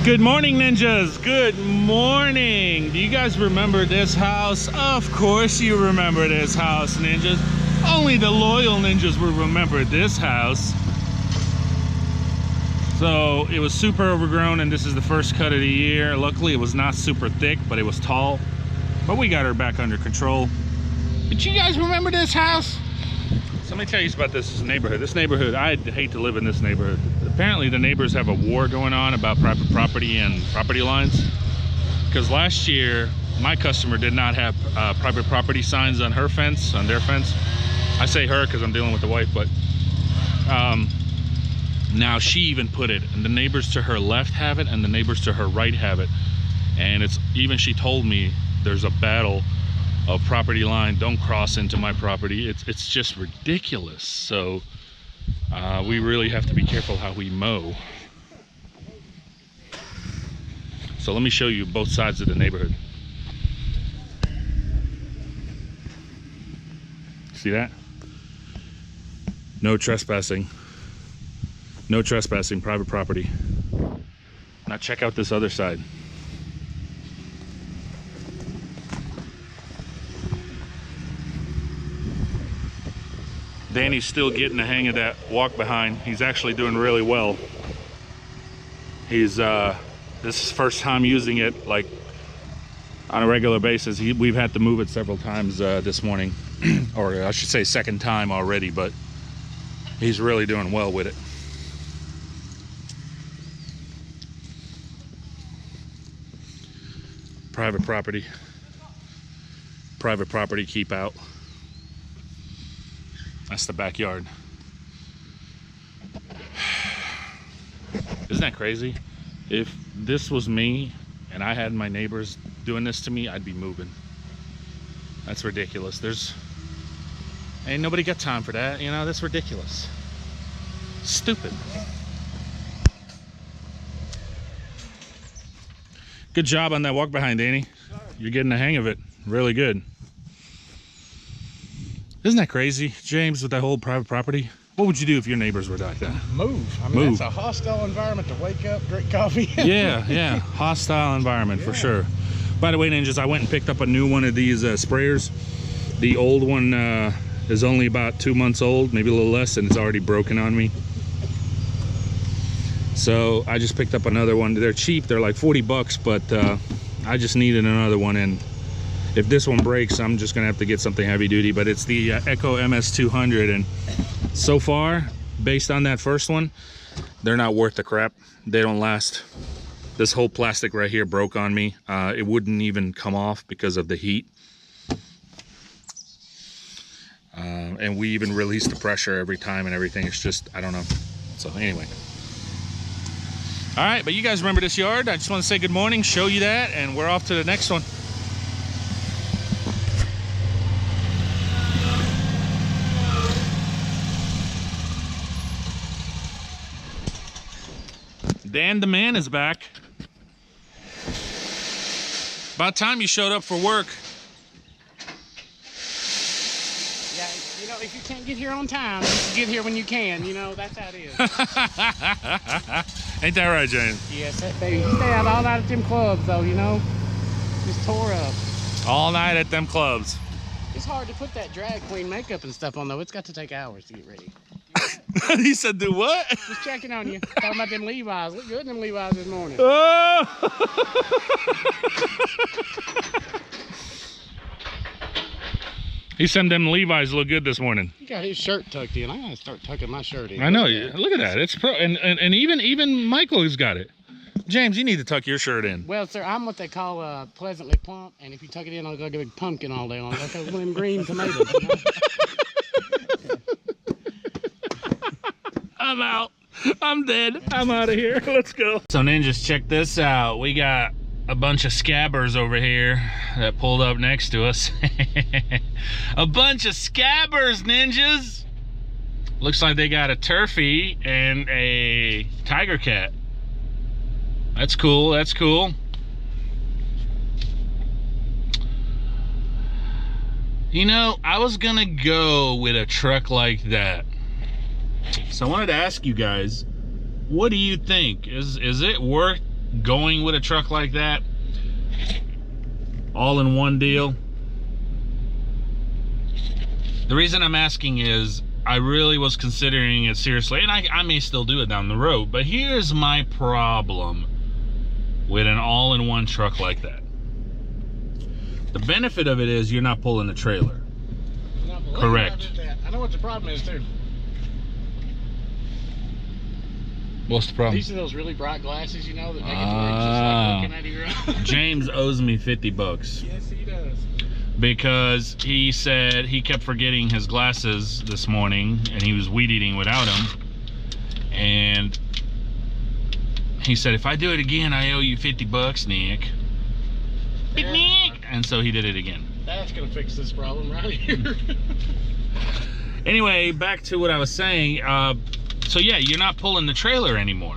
Good morning, ninjas. Good morning. Do you guys remember this house? Of course you remember this house, ninjas. Only the loyal ninjas will remember this house. So it was super overgrown, and this is the first cut of the year. Luckily it was not super thick, but it was tall. But we got her back under control. But you guys remember this house? So let me tell you about this neighborhood. This neighborhood, I'd hate to live in this neighborhood. Apparently the neighbors have a war going on about private property and property lines. Because last year, my customer did not have private property signs on her fence, on their fence. I say her because I'm dealing with the wife, but now she even put it, and the neighbors to her left have it, and the neighbors to her right have it. And it's even, she told me there's a battle of property line, don't cross into my property. It's just ridiculous. So we really have to be careful how we mow. So let me show you both sides of the neighborhood. See that? No trespassing. No trespassing, private property. Now check out this other side. Danny's still getting the hang of that walk behind. He's actually doing really well. He's this is his first time using it like on a regular basis. We've had to move it several times this morning, or I should say second time already, but he's really doing well with it. Private property. Private property, keep out. That's the backyard. Isn't that crazy? If this was me and I had my neighbors doing this to me, I'd be moving. That's ridiculous. Ain't nobody got time for that, you know. That's ridiculous. Stupid. Good job on that walk behind, Danny. You're getting the hang of it. Really good. Isn't that crazy, James, with that whole private property? What would you do if your neighbors were like that? Move. I mean, It's a hostile environment to wake up, drink coffee. Yeah. Hostile environment, for sure. By the way, ninjas, I went and picked up a new one of these sprayers. The old one is only about 2 months old, maybe a little less, and it's already broken on me. So I just picked up another one. They're cheap. They're like 40 bucks, but I just needed another one. And if this one breaks, I'm just gonna have to get something heavy duty, but it's the Echo MS200, and so far, based on that first one, they're not worth the crap. They don't last. This whole plastic right here broke on me. It wouldn't even come off because of the heat. And we even release the pressure every time and everything. It's just, I don't know. So anyway. All right, but you guys remember this yard. I just want to say good morning, show you that, and we're off to the next one. Dan the man is back. About time you showed up for work. Yeah, you know, if you can't get here on time, you get here when you can. You know, that's how it is. Ain't that right, James? Yes, that baby. You stay out all night at them clubs, though, you know. Just tore up. All night at them clubs. It's hard to put that drag queen makeup and stuff on, though. It's got to take hours to get ready. He said, do what? Just checking on you. Talking about them Levi's. Look good in them Levi's this morning. Oh! He said them Levi's look good this morning. He got his shirt tucked in. I gotta start tucking my shirt in. I know. Look at that. It's pro. And even Michael's got it. James, you need to tuck your shirt in. Well, sir, I'm what they call pleasantly plump, and if you tuck it in, I'll look like a big pumpkin all day long. Like one of them green tomatoes, you know? I'm out. I'm dead. I'm out of here. Let's go. So ninjas, check this out. We got a bunch of scabbers over here that pulled up next to us. A bunch of scabbers, ninjas. Looks like they got a turfy and a tiger cat. That's cool. That's cool. You know, I was gonna go with a truck like that. So I wanted to ask you guys, what do you think? Is it worth going with a truck like that, all in one deal? The reason I'm asking is I really was considering it seriously, and I may still do it down the road, but here's my problem with an all-in-one truck like that. The benefit of it is you're not pulling a trailer. Correct. I know what the problem is too. What's the problem? These are those really bright glasses, you know, that make it where it's just like looking at your own. James owes me $50. Yes, he does. Because he said he kept forgetting his glasses this morning and he was weed eating without them. And he said, if I do it again, I owe you $50, Nick. Yeah. Nick. And so he did it again. That's gonna fix this problem right here. Anyway, back to what I was saying. So yeah, you're not pulling the trailer anymore.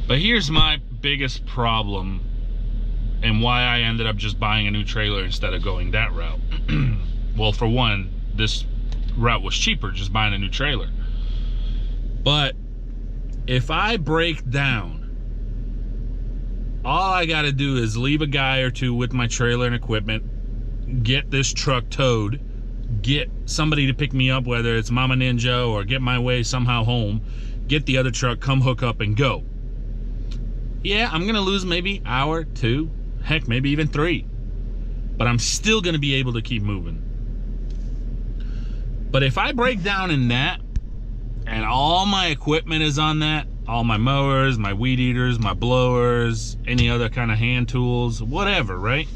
But here's my biggest problem and why I ended up just buying a new trailer instead of going that route. Well, for one, this route was cheaper, just buying a new trailer. But if I break down, all I gotta do is leave a guy or two with my trailer and equipment, get this truck towed, get somebody to pick me up, whether it's Mama Ninja or get my way somehow home, get the other truck, come hook up and go. Yeah, I'm gonna lose maybe hour, 2, heck, maybe even 3. But I'm still gonna be able to keep moving. But if I break down in that, and all my equipment is on that, all my mowers, my weed eaters, my blowers, any other kind of hand tools, whatever, right?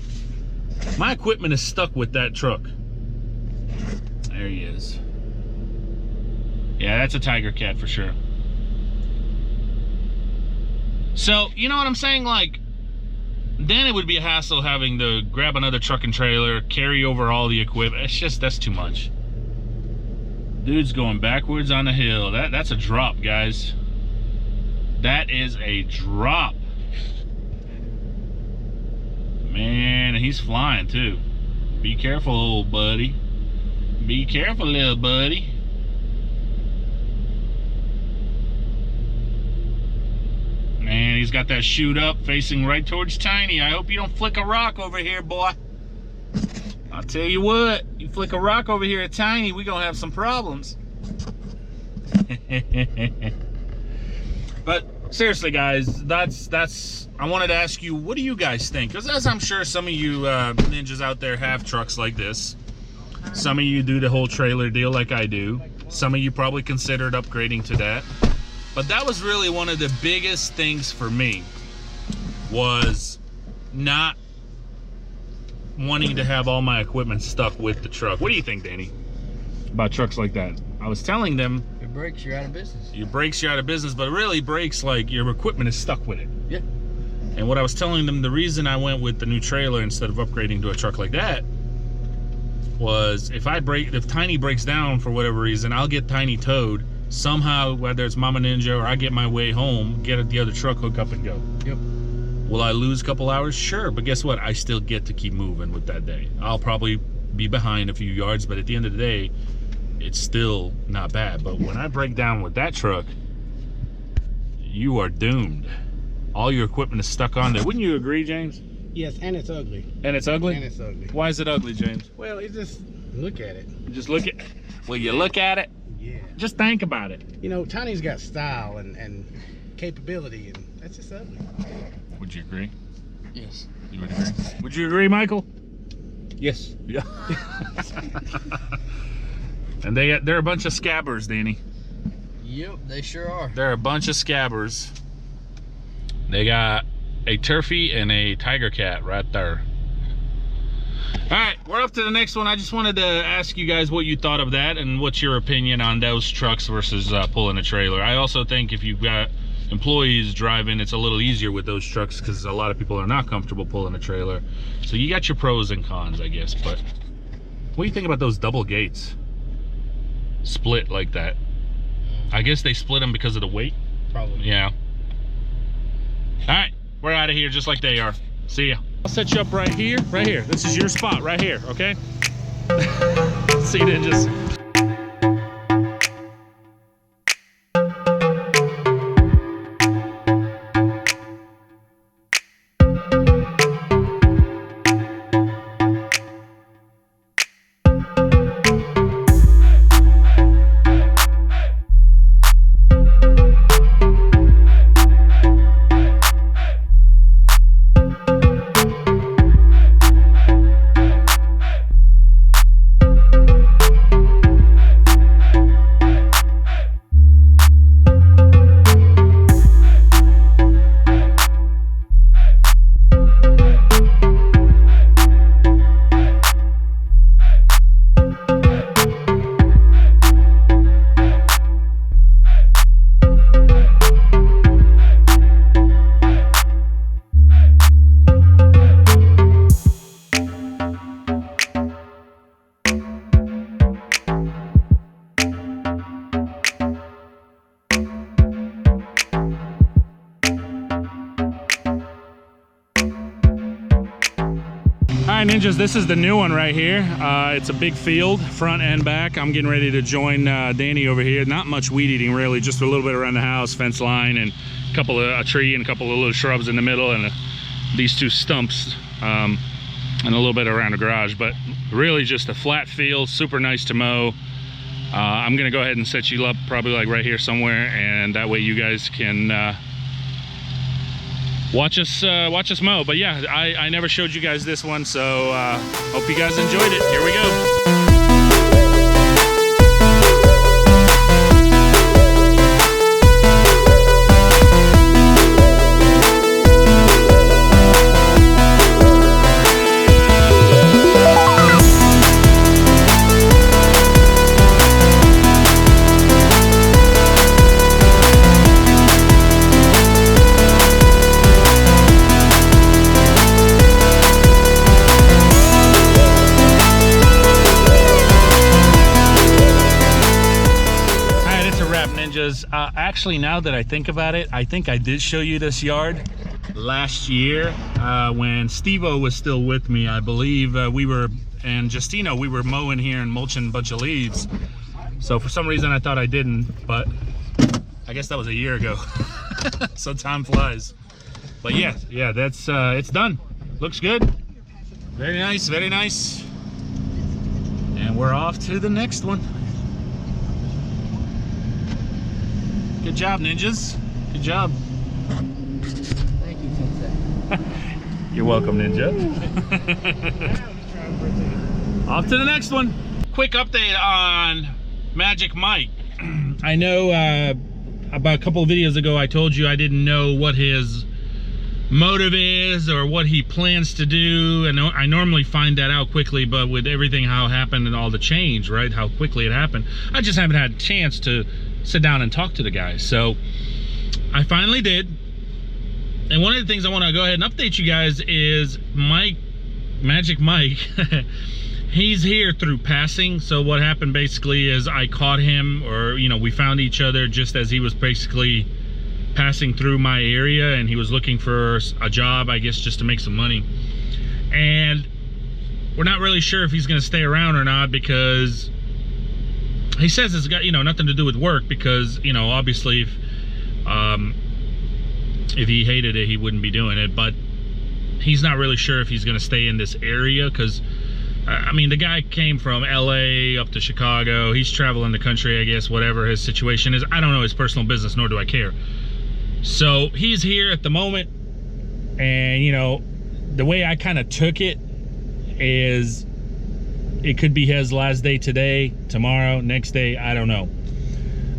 My equipment is stuck with that truck. There he is. Yeah, that's a Tiger Cat for sure. So, you know what I'm saying? Like, then it would be a hassle having to grab another truck and trailer, carry over all the equipment. It's just, that's too much. Dude's going backwards on the hill. That's a drop, guys. That is a drop. Man, he's flying too. Be careful, old buddy. Be careful, little buddy. Man, he's got that chute up, facing right towards Tiny. I hope you don't flick a rock over here, boy. I'll tell you what, you flick a rock over here at Tiny, we gonna have some problems. But seriously, guys, that's I wanted to ask you, what do you guys think? Because as I'm sure some of you ninjas out there have trucks like this. Some of you do the whole trailer deal like I do. Some of you probably considered upgrading to that. But that was really one of the biggest things for me, was not wanting to have all my equipment stuck with the truck. What do you think, Danny, about trucks like that? I was telling them, It breaks, you're out of business. your brakes, you're out of business, but it really breaks like your equipment is stuck with it. Yeah. And what I was telling them, the reason I went with the new trailer instead of upgrading to a truck like that was if Tiny breaks down for whatever reason, I'll get Tiny towed somehow, whether it's Mama Ninja or I get my way home, get the other truck, hook up and go. Yep. Will I lose a couple hours? Sure, but guess what? I still get to keep moving with that day. I'll probably be behind a few yards, but at the end of the day, it's still not bad. But when I break down with that truck, you are doomed. All your equipment is stuck on there. Wouldn't you agree, James? Yes, and it's ugly. And it's ugly? And it's ugly. Why is it ugly, James? Well, it's just, look at it. Just look at, will you look at it? Yeah. Just think about it. You know, Tiny's got style and capability, and that's just ugly. Would you agree? Yes. You would agree? Would you agree, Michael? Yes. Yeah. And they're a bunch of scabbers, Danny. Yep, they sure are. They're a bunch of scabbers. They got a Turfy and a Tiger Cat right there. All right, we're up to the next one. I just wanted to ask you guys what you thought of that and what's your opinion on those trucks versus pulling a trailer. I also think if you've got employees driving, it's a little easier with those trucks because a lot of people are not comfortable pulling a trailer. So you got your pros and cons, I guess. But what do you think about those double gates split like that? I guess they split them because of the weight. Probably. Yeah. All right, we're out of here just like they are. See ya. I'll set you up right here, right here. This is your spot right here, okay? See you then, just. right, ninjas, this is the new one right here. It's a big field, front and back. I'm getting ready to join Danny over here. Not much weed eating really, just a little bit around the house, fence line, and a tree and a couple of little shrubs in the middle, and these two stumps, and a little bit around the garage. But really just a flat field, super nice to mow. I'm gonna go ahead and set you up probably like right here somewhere, and that way you guys can watch us mow. But yeah, I never showed you guys this one, so hope you guys enjoyed it. Here we go. Actually, now that I think about it, I think I did show you this yard last year when Steve-O was still with me. I believe we were, and Justino, we were mowing here and mulching a bunch of leaves. So for some reason I thought I didn't, but I guess that was a year ago. So time flies. But yeah, that's it's done. Looks good. Very nice, very nice. And we're off to the next one. Good job, ninjas. Good job. Thank you, Sensei. You're welcome, Ninja. Off to the next one. Quick update on Magic Mike. I know about a couple of videos ago I told you I didn't know what his motive is or what he plans to do, and I normally find that out quickly, but with everything how it happened and all the change, right, how quickly it happened, I just haven't had a chance to sit down and talk to the guy. So I finally did, and one of the things I want to go ahead and update you guys is Magic Mike. He's here through passing. So what happened basically is I caught him, or we found each other just as he was basically passing through my area, and he was looking for a job, I guess, just to make some money. And we're not really sure if he's going to stay around or not, because he says it's got nothing to do with work, because obviously if he hated it he wouldn't be doing it. But he's not really sure if he's going to stay in this area, because I mean, the guy came from LA up to Chicago. He's traveling the country, I guess, whatever his situation is. I don't know his personal business, nor do I care. So he's here at the moment, and the way I kind of took it is it could be his last day today, tomorrow, next day, I don't know.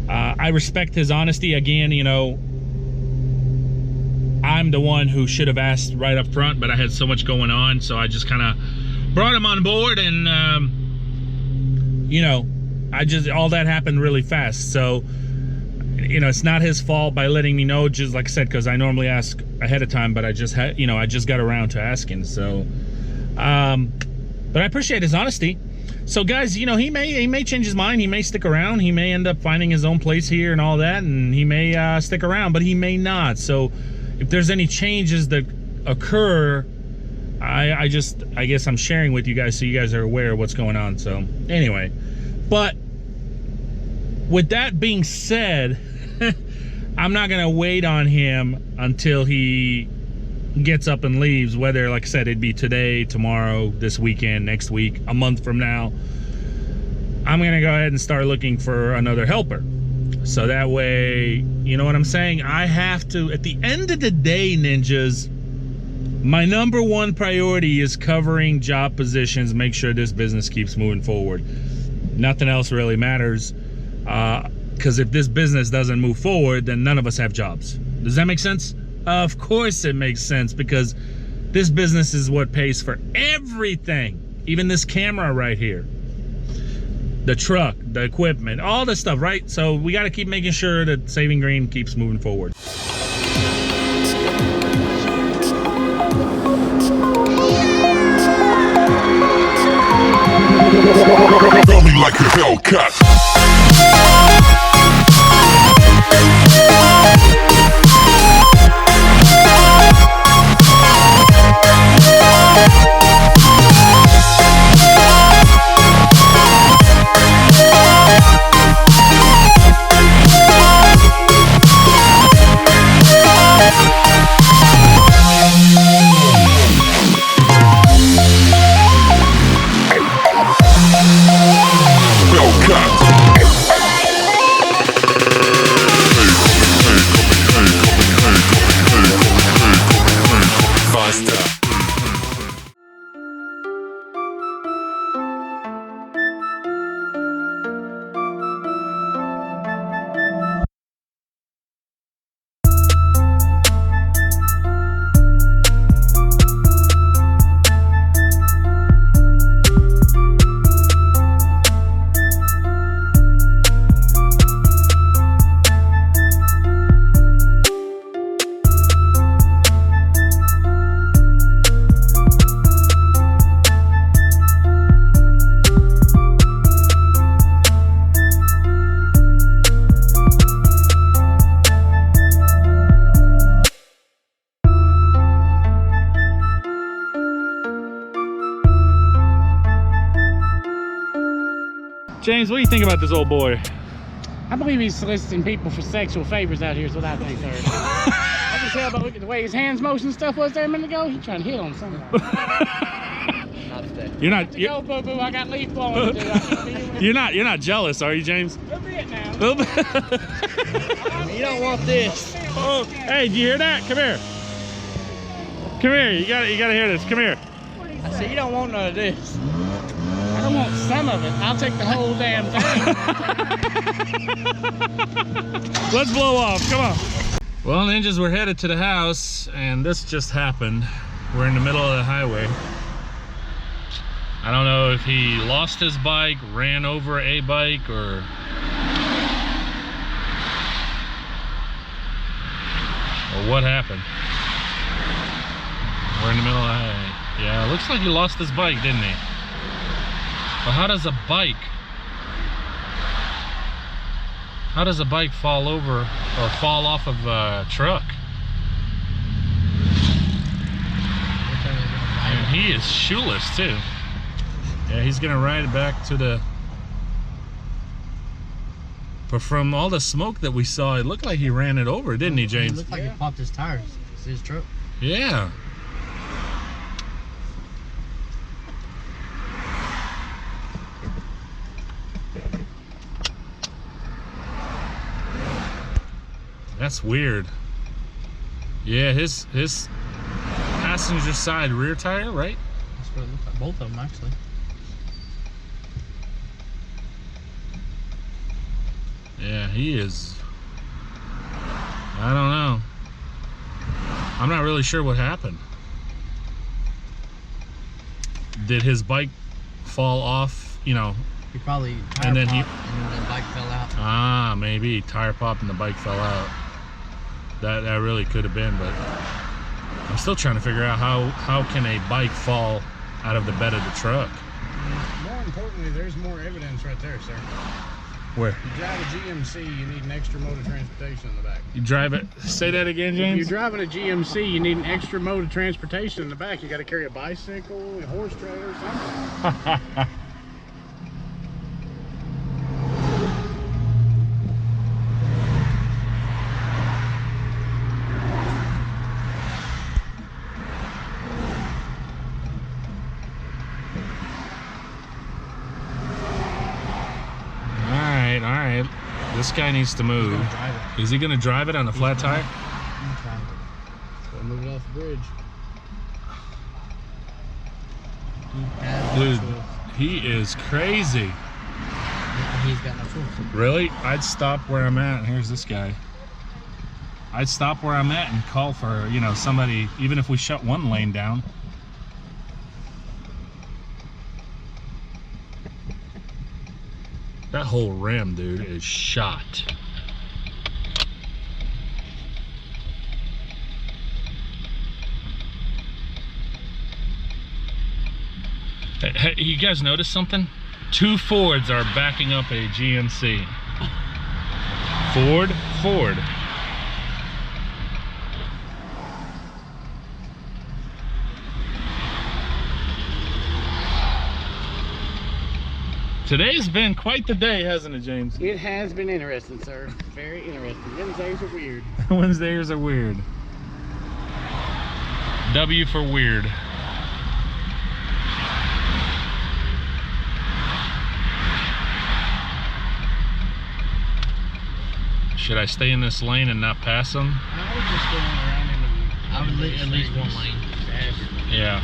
I respect his honesty. Again, I'm the one who should have asked right up front, but I had so much going on, so I just kind of brought him on board, and all that happened really fast. So it's not his fault by letting me know, just like I said, because I normally ask ahead of time, but I just had I just got around to asking. So but I appreciate his honesty. So guys, he may change his mind. He may stick around. He may end up finding his own place here and all that, and he may stick around, but he may not. So if there's any changes that occur, I guess I'm sharing with you guys so you guys are aware of what's going on. So anyway, but with that being said, I'm not gonna wait on him until he gets up and leaves, whether, like I said, it'd be today, tomorrow, this weekend, next week, a month from now. I'm gonna go ahead and start looking for another helper, so that way, you know what I'm saying, I have to, at the end of the day, ninjas, my number one priority is covering job positions, make sure this business keeps moving forward. Nothing else really matters, because if this business doesn't move forward, then none of us have jobs. Does that make sense? Of course it makes sense, because this business is what pays for everything. Even this camera right here, the truck, the equipment, all this stuff, right? So we got to keep making sure that Saving Green keeps moving forward. Tell me like a Hellcat. James, what do you think about this old boy? I believe he's soliciting people for sexual favors out here is what I think, sir. I can tell by looking at the way his hands motion stuff was there a minute ago. He's trying to hit on somebody. Not today. You're not. Go, boo boo. I got leaf blowing to do. I can't be with You're not jealous, are you, James? a little bit now. A little bit. You don't want this. Oh, hey, do you hear that? Come here. Come here. You gotta hear this. Come here. I said, you don't want none of this. I don't want some of it. I'll take the whole damn thing. Let's blow off. Come on. Well, ninjas, we're headed to the house, and this just happened. We're in the middle of the highway. I don't know if he lost his bike, ran over a bike, or what happened. We're in the middle of the highway. Yeah, it looks like he lost his bike, didn't he? But how does a bike fall over or fall off of a truck? And he is shoeless too. Yeah, he's gonna ride it back to the... But from all the smoke that we saw, it looked like he ran it over, didn't he, James? It looked like he popped his tires. It's his truck. Yeah. That's weird. Yeah, his passenger side rear tire, right? That's what it looked like. Both of them, actually. Yeah, he is. I don't know. I'm not really sure what happened. Did his bike fall off, you know? He probably tire And then popped and then the bike fell out. Ah, maybe tire popped and the bike fell out. That really could have been, but I'm still trying to figure out how can a bike fall out of the bed of the truck? More importantly, there's more evidence right there, sir. Where? You drive a GMC, you need an extra mode of transportation in the back. You drive it. Say that again, If you're James. driving a GMC, you need an extra mode of transportation in the back. You got to carry a bicycle, a horse trailer, something. All right. This guy needs to move. Drive it. Is he gonna drive it on a flat tire? Drive it. So move it off the bridge. He has no Dude, choice. he is crazy. He's got no choice. Really? I'd stop where I'm at. Here's this guy. I'd stop where I'm at and call for, you know, somebody, even if we shut one lane down. That whole rim, dude, is shot. Hey, you guys notice something? Two Fords are backing up a GMC. Ford. Today's been quite the day, hasn't it, James? It has been interesting, sir. Very interesting. Wednesdays are weird. Wednesdays are weird. W for weird. Should I stay in this lane and not pass them? I would just go around into I would at least one lane. Yeah.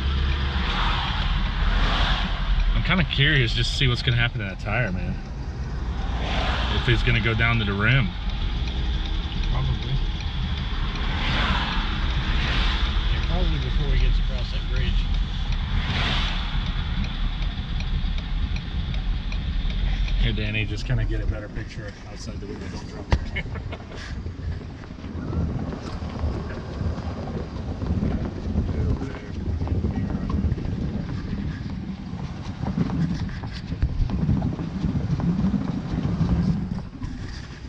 I'm kind of curious just to see what's going to happen to that tire, man. If it's going to go down to the rim. Probably. Yeah, probably before he gets across that bridge. Here, Danny, just kind of get a better picture outside the window. Don't drop your camera.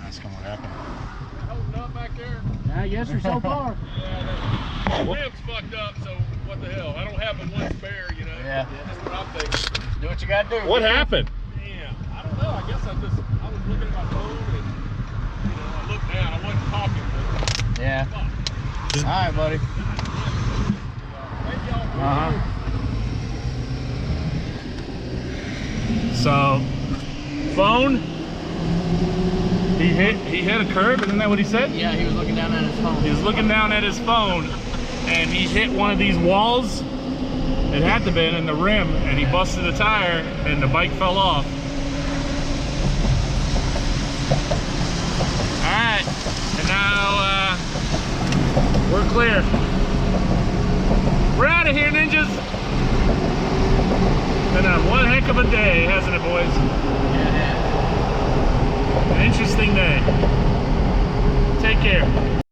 Ask him what happened. Holding up back there. I guess you're so far. Yeah, the rim's fucked up, so what the hell? I don't have but one spare, you know? Yeah. That's what I'm thinking. Do what you gotta do. What happened? Damn, I don't know. know. I guess I was looking at my phone and, I looked down. I wasn't talking, but Yeah. fuck. All right, buddy. Thank y'all. So, phone. He hit a curb, isn't that what he said? Yeah, he was looking down at his phone. He was looking down at his phone, and he hit one of these walls. It had to been in the rim, and he busted a tire, and the bike fell off. All right, and now we're clear. We're out of here, ninjas. Been a one heck of a day, hasn't it, boys? Yeah. An interesting day. Take care.